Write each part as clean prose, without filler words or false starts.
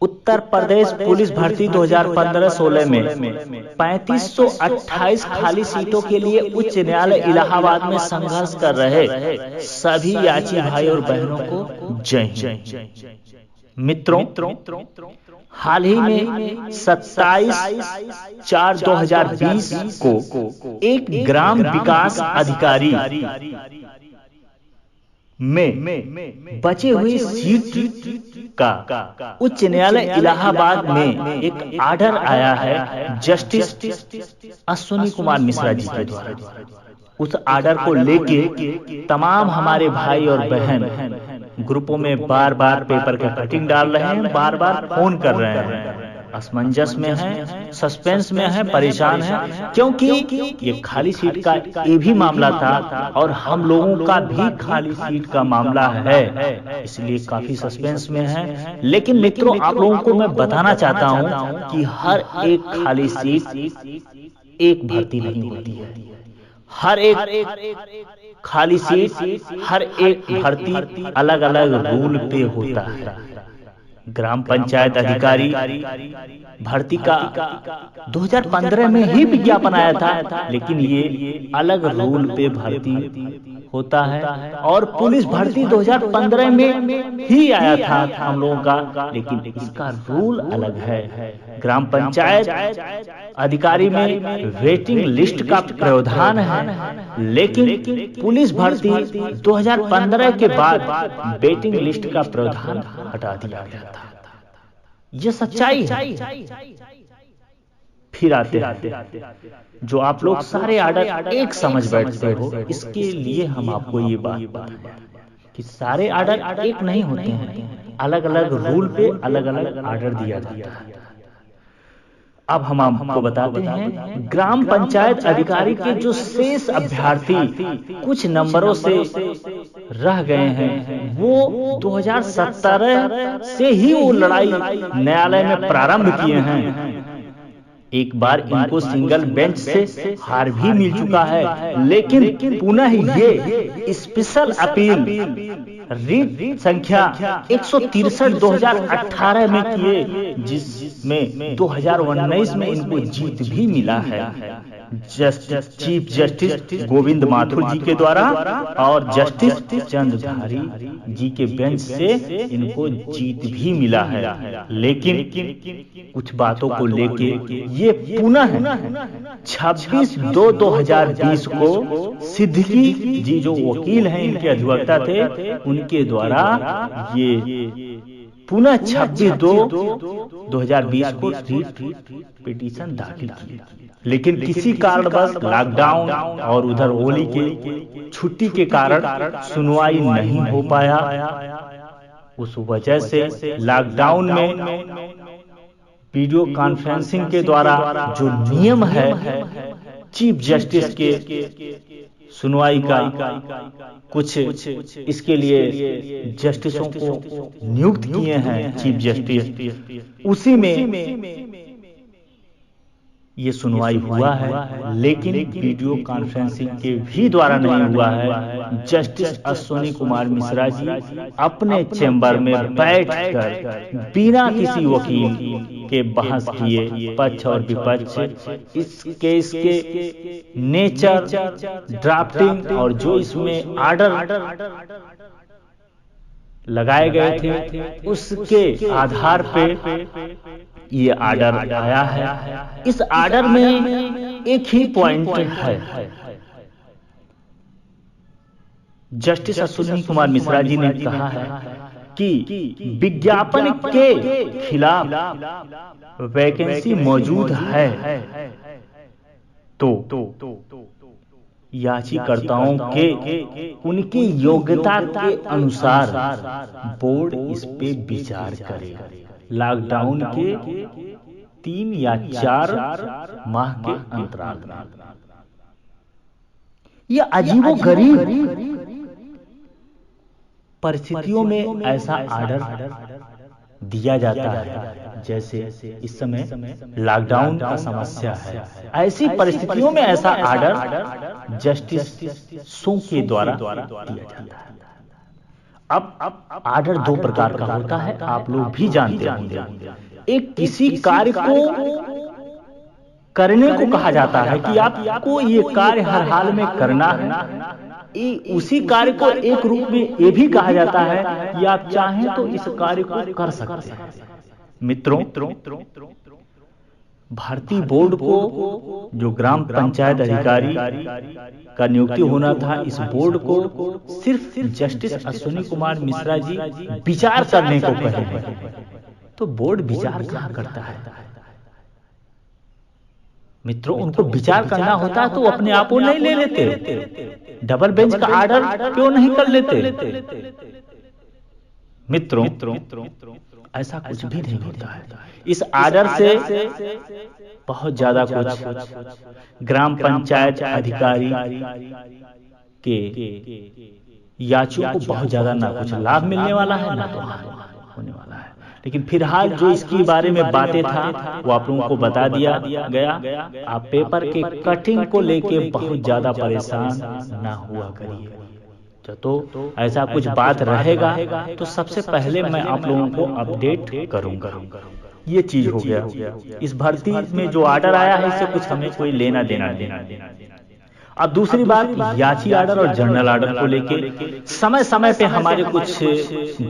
Uttar Pradesh police भर्ती 2015-16 में 3528 खाली सीटों के लिए उच्च न्यायालय इलाहाबाद में संघर्ष कर रहे सभी याची भाई और बहनों को जय हिंद। मित्रों, हाल ही में 27/4/2020 को एक ग्राम विकास अधिकारी में बचे हुए सीट का उच्च न्यायालय इलाहाबाद में एक आर्डर आया है जस्टिस अश्विनी कुमार मिश्रा जी के द्वारा। उस आर्डर को लेके तमाम हमारे भाई और बहन ग्रुपों में बार बार पेपर के कटिंग डाल रहे हैं, बार बार फोन कर रहे हैं, असमंजस में हैं, सस्पेंस में हैं, परेशान हैं, क्योंकि ये खाली सीट का ये भी मामला था और हम लोगों का भी खाली सीट का मामला है, इसलिए काफी सस्पेंस में है। लेकिन मित्रों, आप लोगों को मैं बताना चाहता हूं कि हर एक खाली सीट एक भर्ती नहीं होती है। हर एक खाली सीट, हर एक भर्ती अलग अलग रूल पे होता है। ग्राम पंचायत अधिकारी भर्ती का 2015 में ही विज्ञापन आया था, लेकिन ये अलग रूल पे भर्ती होता है। और पुलिस भर्ती 2015 में ही आया था हम लोगों का, लेकिन इसका रूल अलग है। ग्राम पंचायत अधिकारी में वेटिंग लिस्ट का प्रावधान है, लेकिन पुलिस भर्ती 2015 के बाद वेटिंग लिस्ट का प्रावधान हटा दिया गया था। यह सच्चाई है। फिर आते हैं जो आप लोग सारे आर्डर एक समझ बैठते हो, इसके लिए हम आपको ये बात बताएं कि सारे आर्डर एक नहीं होते हैं, अलग अलग रूल पे अलग अलग आर्डर दिया जाता है। अब हम आपको बताते हैं ग्राम पंचायत अधिकारी के जो शेष अभ्यर्थी कुछ नंबरों से रह गए हैं, वो 2017 से ही वो लड़ाई न्यायालय में प्रारंभ किए हैं। एक बार इनको सिंगल बेंच से हार भी मिल चुका है, लेकिन पुनः ये स्पेशल अपील रीट संख्या 163 2018 में किए, जिसमें 2019 में इनको जीत भी मिला है चीफ जस्टिस गोविंद माथुर जी के द्वारा और जस्टिस चंद्रधारी जी के बेंच से इनको जीत भी मिला है। लेकिन कुछ बातों को लेके ये पुनः 26/2/2020 को सिद्दीकी जी जो वकील हैं, इनके अधिवक्ता थे, उनके द्वारा ये पुनः 26/2/2020 को पिटीशन दाखिल की। लेकिन किसी कारणवश लॉकडाउन और उधर होली के छुट्टी के कारण सुनवाई नहीं हो पाया। उस वजह से लॉकडाउन में वीडियो कॉन्फ्रेंसिंग के द्वारा जो नियम है चीफ जस्टिस के सुनवाई का, कुछ इसके लिए जस्टिसों को नियुक्त किए हैं चीफ जस्टिस, उसी में ये सुनवाई हुआ है। लेकिन वीडियो कॉन्फ्रेंसिंग के भी द्वारा नहीं हुआ है। जस्टिस अश्विनी कुमार मिश्रा जी अपने चैम्बर में बैठकर बिना किसी वकील के बहस किए पक्ष और विपक्ष इस केस के नेचर, ड्राफ्टिंग और जो इसमें आर्डर लगाए गए थे उसके आधार पे ये आर्डर आया है। इस आर्डर में एक ही पॉइंट है। जस्टिस अश्विनी कुमार मिश्रा जी ने कहा है कि विज्ञापन के खिलाफ वैकेंसी मौजूद है तो याचिकाकर्ताओं के उनकी योग्यता के अनुसार बोर्ड इस पे विचार करेगा। लॉकडाउन के 3 या 4 माह के अंतराल में यह अजीबोगरीब परिस्थितियों में ऐसा आर्डर दिया जाता है। जैसे इस समय लॉकडाउन का समस्या है, ऐसी परिस्थितियों में ऐसा आर्डर जस्टिसों के द्वारा दिया जाता है। अब आर्डर दो प्रकार का होता है, आप लोग भी जानते होंगे। एक किसी कार्य को करने को कहा जाता है कि आपको ये कार्य हर हाल में करना है। उसी कार्य को एक रूप में ये भी कहा जाता है कि आप चाहें तो इस कार्य को कर सकते हैं। मित्रों, भारतीय बोर्ड को जो ग्राम पंचायत अधिकारी का नियुक्ति होना था, इस बोर्ड को सिर्फ जस्टिस अश्विनी कुमार मिश्रा जी विचार करने को कहे हैं। तो बोर्ड विचार कहाँ करता है मित्रों? उनको विचार करना होता तो अपने आप वो नहीं ले लेते, डबल बेंच का आर्डर क्यों नहीं कर लेते? मित्रों, ऐसा कुछ भी नहीं होता है। इस आर्डर से बहुत ज्यादा कुछ ग्राम पंचायत अधिकारी के याचियों को बहुत ज्यादा ना कुछ लाभ मिलने वाला है ना तो होने वाला है। लेकिन फिलहाल जो इसके बारे में बातें था वो आप लोगों को बता दिया गया। आप पेपर के कटिंग को लेके बहुत ज्यादा परेशान ना हुआ करिए। तो ऐसा कुछ बात रहेगा तो सबसे पहले मैं आप लोगों को अपडेट करूंगा। ये चीज हो गया। इस भर्ती में जो आर्डर आया है इससे कुछ हमें कोई लेना देना देना। अब दूसरी बात, याची आर्डर और जनरल आर्डर को लेके समय समय पे हमारे कुछ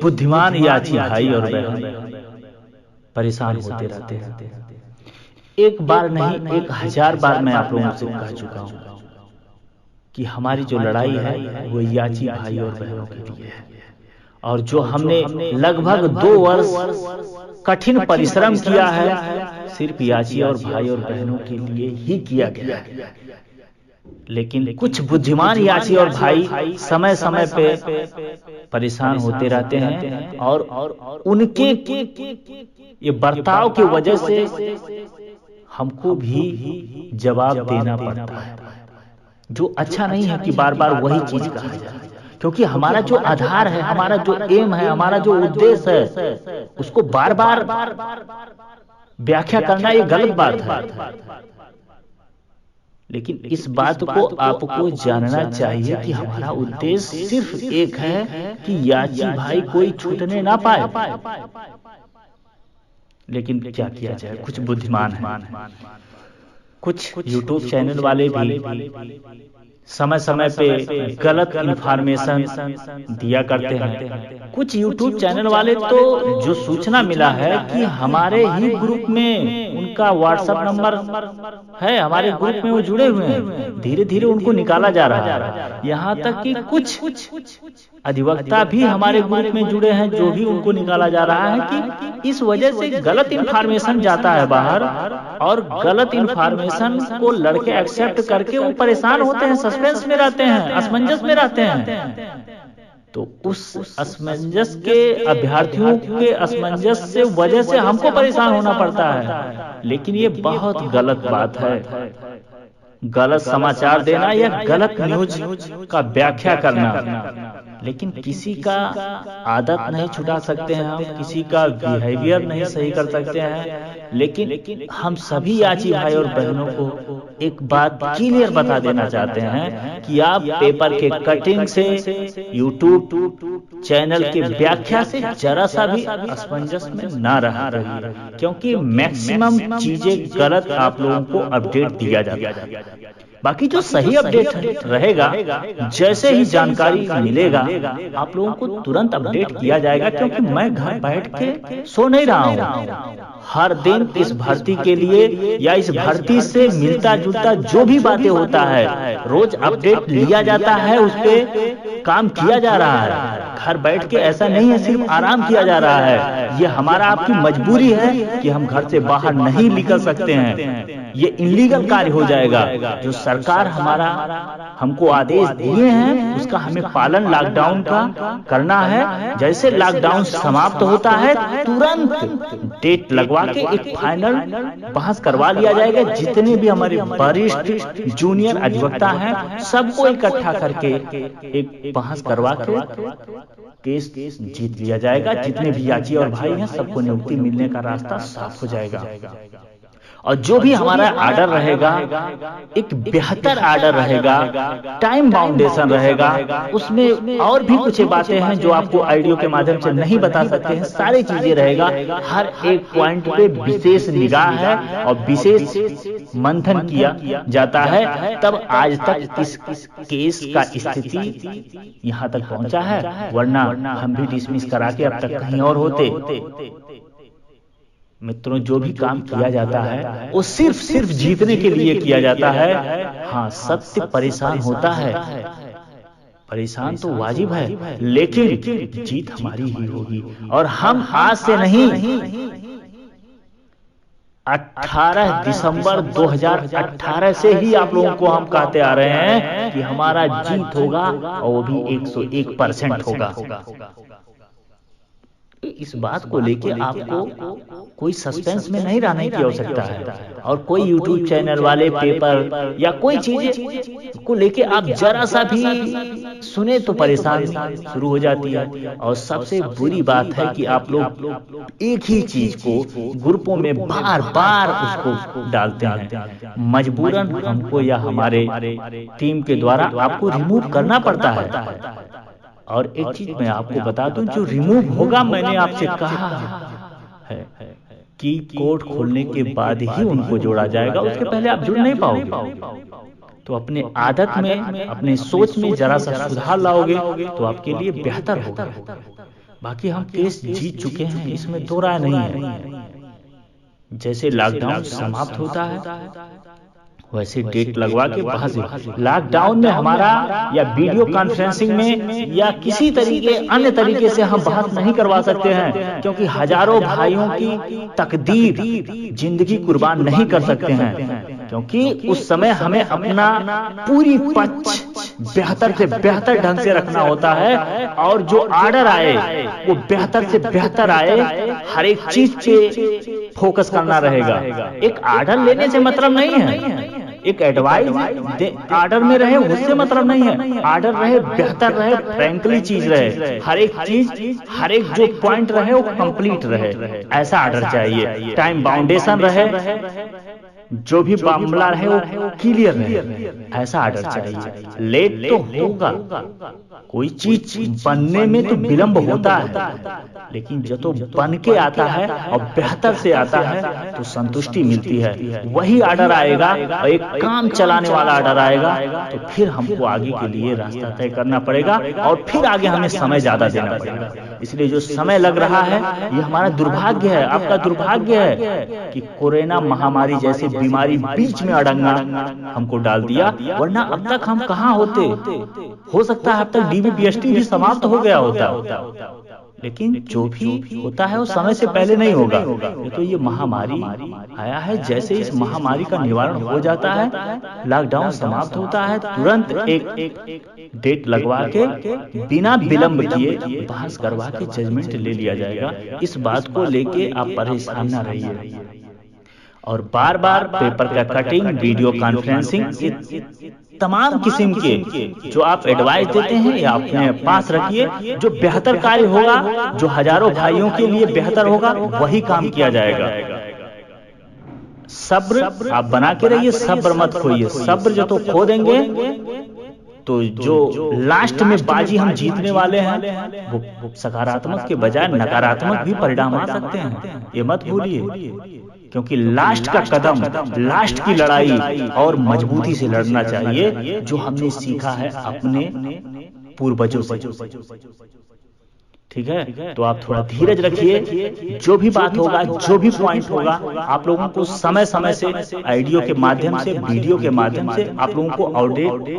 बुद्धिमान याची भाई और बहन परेशान होते रहते हैं। एक बार नहीं 1000 बार मैं आप लोगों से कह चुका हूं कि हमारी जो लड़ाई है वो याची भाई और बहनों के लिए है, और जो हमने लगभग 2 वर्ष कठिन परिश्रम किया है सिर्फ याची और भाई और बहनों के लिए ही किया गया है। लेकिन कुछ बुद्धिमान याची और भाई समय समय पे परेशान होते रहते हैं और उनके ये बर्ताव की वजह से हमको भी जवाब देना पड़ता है, जो अच्छा नहीं है कि बार बार वही चीज कहा जाए। क्योंकि हमारा जो आधार है, हमारा जो एम है, हमारा जो उद्देश्य है, उसको बार बार व्याख्या करना ये गलत बात है। लेकिन इस बात को आपको जानना चाहिए कि हमारा उद्देश्य सिर्फ एक है कि याची भाई कोई छूटने ना पाए। लेकिन क्या किया जाए, कुछ बुद्धिमान है, कुछ यूट्यूब चैनल वाले भी समय समय पे गलत इंफॉर्मेशन दिया करते हैं। कुछ यूट्यूब चैनल वाले तो जो सूचना मिला है कि हमारे ही ग्रुप में उनका व्हाट्सएप नंबर है, हमारे ग्रुप में वो जुड़े हुए हैं, धीरे धीरे उनको निकाला जा रहा है। यहाँ तक कि कुछ अधिवक्ता भी हमारे ग्रुप में जुड़े हैं, जो भी उनको निकाला जा रहा है कि इस वजह से गलत इंफॉर्मेशन जाता है बाहर, और गलत इंफॉर्मेशन को लड़के एक्सेप्ट करके वो परेशान होते हैं, सस्पेंस में रहते हैं, असमंजस में रहते हैं। तो उस असमंजस के अभ्यर्थियों के असमंजस से वजह से हमको परेशान होना पड़ता है। लेकिन ये बहुत गलत बात है। गलत समाचार देना या गलत न्यूज का व्याख्या करना, लेकिन किसी का आदत नहीं छुटा सकते हैं हम, किसी का बिहेवियर नहीं सही कर सकते हैं। लेकिन हम सभी याची भाई और बहनों को एक बात क्लियर बता देना चाहते हैं कि आप पेपर के कटिंग से, यूट्यूब चैनल के व्याख्या से जरा सा भी असमंजस में ना रहा रहिए, क्योंकि मैक्सिमम चीजें गलत आप लोगों को अपडेट दिया जाता है। बाकी जो सही अपडेट रहेगा, जैसे ही जानकारी मिलेगा आप लोगों को तुरंत अपडेट किया जाएगा। क्योंकि मैं घर बैठ के सो नहीं रहा हूँ, हर दिन इस भर्ती के लिए या इस भर्ती से मिलता जुलता जो भी बातें होता है रोज अपडेट लिया जाता है, उस पे काम किया जा रहा है। घर बैठ के ऐसा नहीं है सिर्फ आराम किया जा रहा है, ये हमारा आपकी मजबूरी है कि हम घर से बाहर नहीं निकल सकते हैं। ये इनलीगल कार्य हो जाएगा। जो सरकार हमारा हमको आदेश दिए हैं उसका हमें पालन लॉकडाउन का करना है। जैसे लॉकडाउन समाप्त होता है तुरंत डेट लगवा के एक फाइनल बहस करवा लिया जाएगा। जितने भी हमारे वरिष्ठ जूनियर अधिवक्ता हैं सबको इकट्ठा करके एक बहस करवा के केस जीत लिया जाएगा। जितने भी याची और भाई हैं सबको नियुक्ति मिलने का रास्ता साफ हो जाएगा। और जो भी हमारा आर्डर रहेगा एक बेहतर आर्डर रहेगा, टाइम बाउंडेशन रहेगा, उसमें और भी कुछ बातें हैं जो आपको ऑडियो के माध्यम से नहीं बता सकते हैं, सारी चीजें रहेगा। हर एक पॉइंट पे विशेष निगाह है और विशेष मंथन किया जाता है, तब आज तक इस केस का स्थिति यहाँ तक पहुंचा है, वरना हम भी डिसमिस करा के अब तक कहीं और होते। मित्रों, जो भी काम किया जाता है वो सिर्फ जीतने के लिए किया जाता है। हाँ, सत्य परेशान होता है, परेशान तो वाजिब है, लेकिन जीत हमारी ही होगी। और हम आज से नहीं, 18 दिसंबर 2018 से ही आप लोगों को हम कहते आ रहे हैं कि हमारा जीत होगा, और वो भी 101% होगा। इस बात को लेके आपको कोई सस्पेंस में नहीं रहने की आवश्यकता है, और कोई यूट्यूब चैनल वाले, पेपर या कोई चीज को लेके आप जरा सा भी सुने तो परेशान शुरू हो जाती है। और सबसे बुरी बात है कि आप लोग एक ही चीज को ग्रुपों में बार बार उसको डालते हैं, मजबूरन हमको या हमारे टीम के द्वारा आपको रिमूव करना पड़ता है। और एक चीज मैं आपको बता दूं, जो रिमूव होगा, मैंने आपसे कहा है कि कोड खोलने के बाद ही उनको जोड़ा जाएगा, उसके पहले आप जुड़ नहीं पाओगे। तो अपने आदत में, अपने सोच में जरा सा सुधार लाओगे तो आपके लिए बेहतर होगा। बाकी हम केस जीत चुके हैं, इसमें दो राय नहीं है। जैसे लॉकडाउन समाप्त होता है वैसे डेट लगवा के बहस। लॉकडाउन में हमारा या वीडियो कॉन्फ्रेंसिंग में या किसी तरीके अन्य तरीके से हम बहस नहीं करवा सकते हैं, क्योंकि हजारों भाइयों की तकदीर, जिंदगी कुर्बान नहीं कर सकते हैं, क्योंकि उस समय हमें अपना पूरी पक्ष बेहतर से बेहतर ढंग से रखना होता है, और जो आर्डर आए वो बेहतर से बेहतर आए, हर एक चीज पे फोकस करना रहेगा। एक आर्डर लेने से मतलब नहीं है, एक एडवाइस आर्डर में रहे उससे मतलब नहीं है, आर्डर रहे, बेहतर रहे, फ्रैंकली चीज रहे, हर एक चीज, हर एक जो पॉइंट रहे वो कंप्लीट रहे, ऐसा आर्डर चाहिए। टाइम बाउंडेशन रहे, जो भी मामला रहे वो क्लियर रहे, ऐसा आर्डर चाहिए। लेट तो होगा, कोई चीज बनने में तो विलंब होता है, लेकिन जब तो बन के आता है और बेहतर से आता है तो संतुष्टि मिलती है। वही आर्डर आएगा और एक काम चलाने वाला आर्डर आएगा, तो फिर हमको आगे के लिए रास्ता तय करना पड़ेगा, और फिर आगे हमें समय ज्यादा देना पड़ेगा। इसलिए जो समय लग रहा है ये हमारा दुर्भाग्य है, आपका दुर्भाग्य है कि कोरोना महामारी जैसी बीमारी बीच में अड़ंगा हमको डाल दिया, वरना अब तक हम कहाँ होते। हो सकता है अब तक डीबीपीएसटी भी समाप्त हो गया होता, लेकिन जो भी होता है वो समय से पहले नहीं होगा। तो ये महामारी आया है, जैसे इस महामारी का निवारण हो जाता है, लॉकडाउन समाप्त होता है, तुरंत एक डेट लगवा के बिना विलंब किए बहस करवा के जजमेंट ले लिया जाएगा। इस बात को लेके आप परेशान ना रहिए, और बार बार पेपर का कटिंग, वीडियो कॉन्फ्रेंसिंग, तमाम किस्म के जो आप एडवाइस देते हैं या अपने पास रखिए। जो बेहतर कार्य होगा, जो हजारों भाइयों के लिए बेहतर होगा, वही काम किया जाएगा। सब्र आप बना के रहिए, सब्र मत खोइए। सब्र जो तो खो देंगे तो जो लास्ट में बाजी हम जीतने वाले हैं वो सकारात्मक के बजाय नकारात्मक भी परिणाम आ सकते हैं, ये मत भूलिए। क्योंकि लास्ट का कदम, लास्ट की लड़ाई और मजबूती से लड़ना चाहिए, जो हमने सीखा है अपने पूर्वजों से। ठीक है, तो आप थोड़ा धीरज रखिए। जो भी बात होगा, जो भी पॉइंट होगा, आप लोगों को समय समय से ऑडियो के माध्यम से, वीडियो के माध्यम से आप लोगों को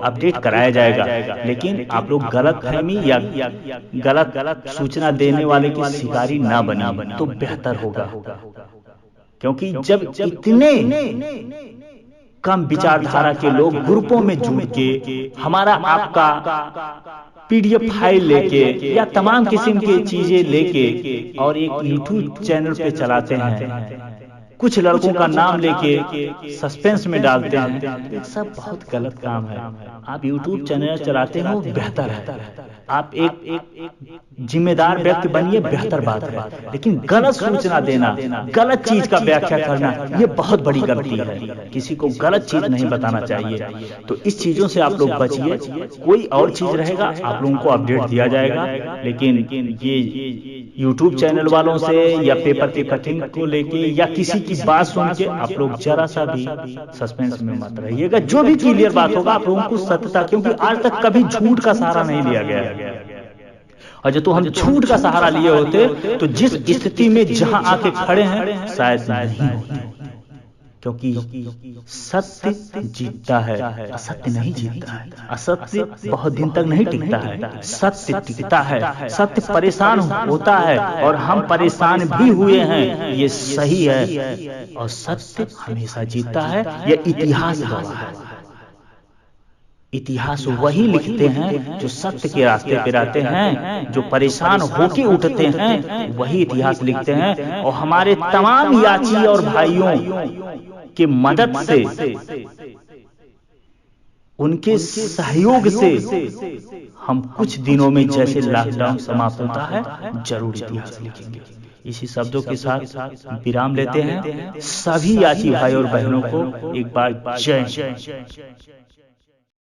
अपडेट कराया जाएगा। लेकिन आप लोग गलत फहमी या गलत सूचना देने वाले की शिकारी ना बने तो बेहतर होगा। क्योंकि जब इतने कम विचारधारा के लोग ग्रुपों में जुड़ के हमारा आपका पीडीएफ फाइल लेके या तमाम किस्म की चीजें लेके और एक यूट्यूब चैनल पे चलाते हैं, कुछ लड़कों का नाम लेके सस्पेंस में डालते हैं, सब बहुत गलत काम है। आप यूट्यूब चैनल चलाते हो बेहतर है, आप एक जिम्मेदार व्यक्ति बनिए, बेहतर बात है, लेकिन गलत सूचना देना, गलत चीज का व्याख्या करना, ये बहुत बड़ी गलती है। किसी को गलत चीज नहीं बताना चाहिए। तो इस चीजों से आप लोग बचिए। कोई और चीज रहेगा आप लोगों को अपडेट दिया जाएगा, लेकिन ये यूट्यूब चैनल वालों से या पेपर की कटिंग को लेके या किसी की बात सुन के आप लोग जरा सा भी सस्पेंस में मत रहिएगा। जो भी क्लियर बात होगा आप लोगों को सत्यता, क्योंकि आज तक कभी झूठ का सहारा नहीं लिया गया, और जो तो हम झूठ का सहारा लिए होते तो जिस स्थिति में जहां आके खड़े हैं शायद नहीं होते, क्योंकि सत्य जीतता है, असत्य नहीं जीतता है। असत्य बहुत दिन तक नहीं टिकता है, सत्य टिकता है। सत्य परेशान होता है और हम परेशान भी हुए हैं, ये सही है, और सत्य हमेशा जीतता है। यह इतिहास गवाह है। इतिहास वही लिखते हैं जो सत्य के रास्ते पे रहते हैं, जो परेशान होके उठते हैं, वही इतिहास लिखते हैं। और हमारे तमाम याची और भाइयों की मदद से, उनके सहयोग से हम कुछ दिनों में जैसे लॉकडाउन समाप्त होता है जरूर इतिहास लिखेंगे। इसी शब्दों के साथ विराम लेते हैं। सभी याची भाई और बहनों को एक बार जय।